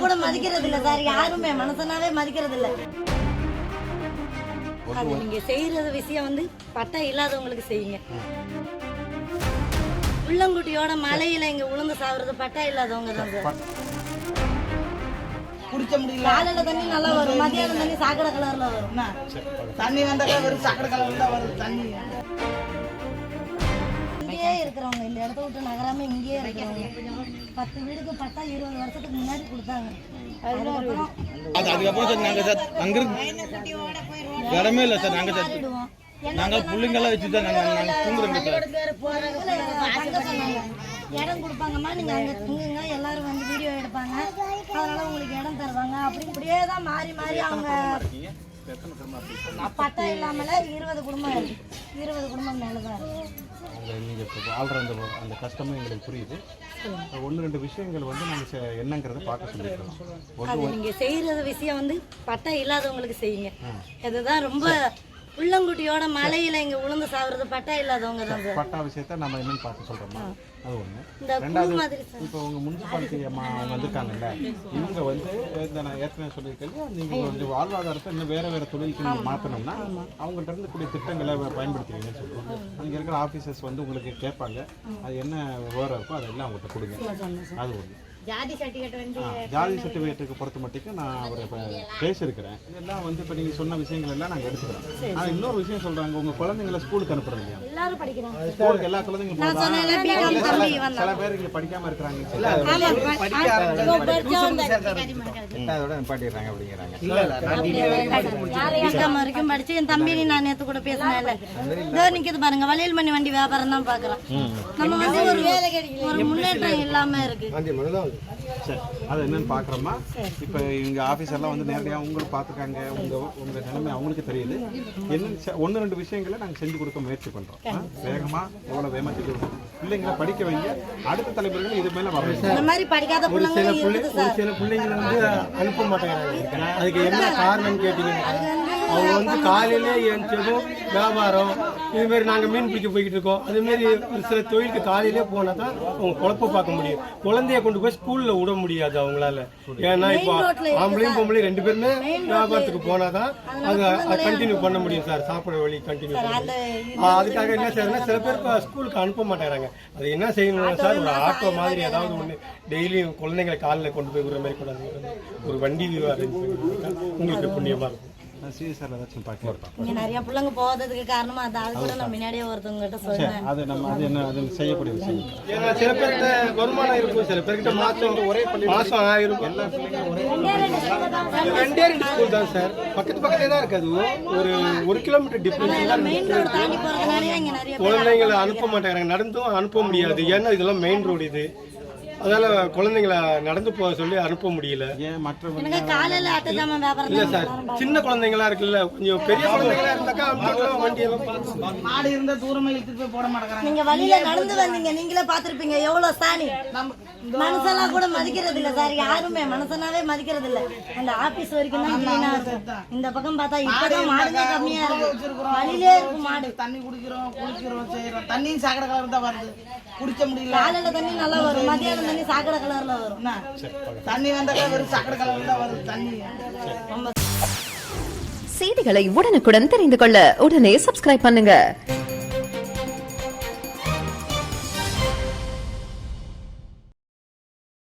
கூட மதிக்கிறது இல்ல சார், யாருமே மனசனாவே மதிக்கிறது இல்ல. அது நீங்க செய்யறது விஷயம் வந்து பட்டா இல்லாதவங்களுக்கு செய்யுங்க. உள்ளங்குட்டியோட மலையில இங்க உளுந்து சாவுறது பட்டா இல்லாதவங்க தான் சார். குடிக்க முடியல. காலையில தண்ணி நல்லா வரும், மதியானம் தண்ணி சாக்கடை கலர்ல வரும். தண்ணி வந்தாக்கா வெறும் சாக்கடை கலர்ல தான் வருது தண்ணி. இங்கேயே இருக்கிறவங்க, இந்த இடத்த விட்டு நகராம இங்கேயே இருக்கிறவங்க 10 வீடுக்கு பட்டா 20 வருஷத்துக்கு முன்னாடி கொடுத்தாங்க. அதுக்கப்புறம் சார் நாங்க சார் அங்க இடமே இல்லை சார். நாங்க சார் நாங்கள் பிள்ளைங்கெல்லாம் வச்சு தான் நாங்கள் தூங்குறோங்க சார். இடம் கொடுப்பாங்கம்மா, நீங்க அங்க தூங்குங்க, எல்லாரும் வந்து வீடியோ எடுப்பாங்க, அதனால உங்களுக்கு இடம் தருவாங்க. அப்படி இப்படியே தான் மாறி மாறி அவங்க பட்டா இல்லாமல 20 குடும்பம் இருக்கு. 20 குடும்பம் மேலதான் இருக்கு. நீங்கள் இப்போ வாழ்கிற அந்த கஷ்டமும் எங்களுக்கு புரியுது. 1-2 விஷயங்கள் வந்து நாங்கள் என்னங்கிறத பார்க்க சொல்லியிருக்கோம். அது நீங்க செய்யறது விஷயம் வந்து பட்டா இல்லாதவங்களுக்கு செய்யுங்க. அதுதான் ரொம்ப உள்ளங்குட்டியோட மலையில இங்க உளுந்து சாவுறது பட்டா இல்லாதவங்க தான் சார். பட்டா விஷயத்த நம்ம என்னன்னு பார்க்க சொல்கிறோமா, அது ஒன்று. இந்த ரெண்டாவது, இப்போ உங்கள் முனிசிபாலிட்டி அம்மா அவங்க வந்திருக்காங்கல்ல, இவங்க வந்து இந்த நான் ஏற்கனவே சொல்லியிருக்கேன், நீங்கள் கொஞ்சம் வாழ்வாதாரத்தை இன்னும் வேறு தொழிலுக்கு நீங்கள் மாற்றணும்னா அவங்கள்ட்ட இருந்து கூடிய திட்டங்களை பயன்படுத்துவீங்கன்னு சொல்லுவாங்க. அங்கே இருக்கிற ஆஃபீஸர்ஸ் வந்து உங்களுக்கு கேட்பாங்க, அது என்ன விவரம் இருக்கோ அதெல்லாம் அவங்கள்ட்ட கொடுங்க. அது ஒன்று. ஜாதி சர்டிஃபிகேட்டுக்கு பொறுத்த மட்டும் நான் அவர் இப்போ பேசியிருக்கிறேன். இதெல்லாம் வந்து இப்போ நீங்கள் சொன்ன விஷயங்கள் எல்லாம் நாங்கள் எடுத்துக்கிறோம். ஆனால் இன்னொரு விஷயம் சொல்கிறாங்க, உங்கள் குழந்தைங்களை ஸ்கூலுக்கு அனுப்புறது இல்லையா? எல்லாரும் படிக்கிறாங்க. ஸ்கூலுக்கு எல்லா குழந்தைங்களும் சில பேர் இங்கே படிக்காமல் இருக்கிறாங்க. பாட்டிடுறாங்க வரைக்கும் படிச்சு என் தம்பி நான் நேற்று கூட பேசினேன். இதோ நிற்கிது பாருங்க, வளையல் மணி வண்டி வியாபாரம் தான் பார்க்குறோம். நம்ம வந்து ஒரு முன்னேற்றம் இல்லாமல் இருக்கு. சரி, அது என்னன்னு பார்க்குறோமா. இப்போ இங்கே ஆஃபீஸர்லாம் வந்து நேரடியாக உங்களுக்கு பார்த்துருக்காங்க, உங்கள் நிலைமை அவங்களுக்கு தெரியுது. என்ன 1-2 விஷயங்களை நாங்கள் செஞ்சு கொடுக்க முயற்சி பண்ணுறோம். வேகமாக எவ்வளோ வேகமாக செஞ்சு கொடுக்கணும். பிள்ளைங்களை படிக்க வைங்க, அடுத்த தலைமுறைகள் இது மேலே வரணும். இந்த மாதிரி படிக்காத பிள்ளைங்க சில பிள்ளைங்களை வந்து அனுப்ப மாட்டேங்கிறாங்க. அதுக்கு என்ன காரணம்னு கேட்டீங்கன்னா, அவங்க வந்து காலையிலே எழுந்ததும் வியாபாரம் இதுமாரி நாங்கள் மீன் பிடிக்க போய்கிட்டு இருக்கோம். அதுமாரி ஒரு சில தொழிலுக்கு காலையிலே போனால் தான் அவங்க குழப்ப பார்க்க முடியும். குழந்தைய கொண்டு போய் ஸ்கூலில் விட முடியாது அவங்களால. ஏன்னா இப்போ ஆம்பளையும் பொம்பளையும் 2 பேருமே வியாபாரத்துக்கு போனால் தான் அதை கண்டினியூ பண்ண முடியும் சார். சாப்பிட வழி கண்டினியூ பண்ண. அதுக்காக என்ன செய்யறதுன்னா, சில பேர் இப்போ ஸ்கூலுக்கு அனுப்ப மாட்டேங்கிறாங்க. அது என்ன செய்யணும்னா சார், ஒரு ஆட்டோ மாதிரி ஏதாவது ஒன்று டெய்லியும் குழந்தைங்களை காலில் கொண்டு போய் விடுற மாதிரி கொண்டாந்து ஒரு வண்டி அரேஞ்ச் பண்ணி உங்களுக்கு புண்ணியமாக இருக்கும். சிஎஸ்ஆர் ஏதாச்சும் பார்க்கலாம். இங்க நிறைய பிள்ளைங்க போகிறதுக்கு காரணமா அது கூட நான் முன்னாடியே ஒருத்தவங்க கிட்ட சொல்றேன். அது நம்ம அது என்ன அது செய்யக்கூடிய விஷயம். ஏன்னா சில பேர்கிட்ட வருமானம் இருக்கும், சில பேர்கிட்ட மாசம் ஆயிரம். எல்லா பிள்ளைங்களும் 2 ஸ்கூல் தான் சார், பக்கத்துலேயே தான் இருக்கு. அது ஒரு கிலோமீட்டர் டிஃபரன்ஸ். மெயின் ரோடு தாண்டி போறதுனால இங்க நிறைய குழந்தைங்களை அனுப்ப மாட்டேங்கிறாங்க, நடந்தும் அனுப்ப முடியாது. ஏன்னா இதெல்லாம் மெயின் ரோடு இது, அதனால குழந்தைங்களை நடந்து போக சொல்லி அனுப்ப முடியல. ஏன் மற்ற காலையில ஆட்டோ ஜாமான் வியாபாரம் இல்ல சார், சின்ன குழந்தைங்களா இருக்குல்ல, கொஞ்சம் பெரிய குழந்தைங்களா இருந்தாக்கா வண்டி மாடு இருந்தா தூரமா இழுத்துட்டு போய் போட மாட்டேங்கிறாங்க. நீங்க வழியில நடந்து வந்தீங்க, நீங்களே பாத்திருப்பீங்க எவ்வளவு சாணி. மனசெல்லாம் கூட மதிக்கிறது இல்ல சார், யாருமே மனசனாவே மதிக்கிறது இல்ல. அந்த ஆபீஸ் வரைக்கும் தான் கிளீனா இருக்கும். இந்த பக்கம் பார்த்தா இப்பதான் மாடுங்க கம்மியா இருக்கு, வழியிலே இருக்கு மாடு. தண்ணி குடிக்கிறோம், குளிக்கிறோம், செய்யறோம். தண்ணியும் சாக்கடை கலர் தான் வருது, குடிக்க முடியல. காலையில தண்ணி நல்லா வரும், மதியானம் தண்ணி சாக்கடை கலர்ல வரும். தண்ணி வந்தாக்கா வெறும் சாக்கடை கலர்ல தான் வருது தண்ணி. செய்திகளை உடனுக்குடன் தெரிந்து கொள்ள உடனே சப்ஸ்கிரைப் பண்ணுங்க.